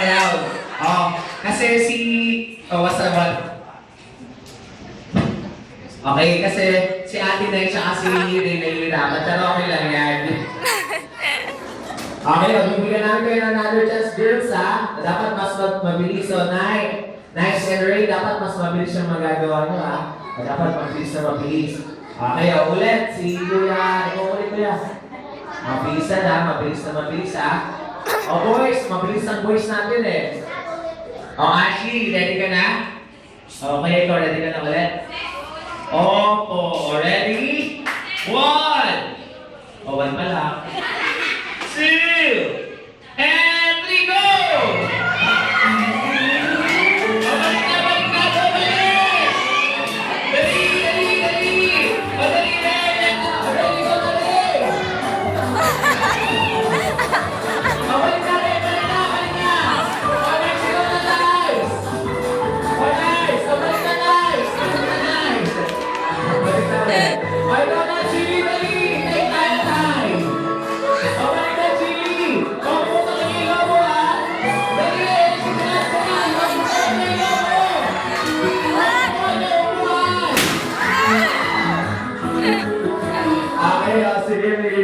ayaw. Oh, kasi si... Oh, what's up, what? Okay, kasi si Ate Nay siya kasi nahihirapan. Pero okay lang yan. Okay, magbibigyan namin kayo ng another chance, girls, ha? Dapat mas mabilis. So, Nice and Ray, dapat mas mabilis yung magagawa nyo, ha? Dapat mabilis na mabilis. Okay, ulit. Si Kuya, ikaw ulit, Kuya. Mabilisan, ha? Mabilis na mabilis, ha? Boys, mabilis ang boys natin, eh. Ashley, ready ka na? Okay, ikaw, ready ka na ulit? Opo, ready? 1! One pa lang. 2! And 3, go! Balik na, balik na, balik! Dali, dali, dali! Madali na, yan na! Ready, go, dali! Balik na, balik na, balik na! Next, go na, guys! Nice! Balik na, guys! Balik na, guys! Balik na, guys! Ay, go na, Chili, dali! Take time, time! Balik na, Chili! Opo, talaga mo, ha? Dali! Sige na, sige na! Balik na, talaga mo! Opo, naupuan! Okay, sige, sige.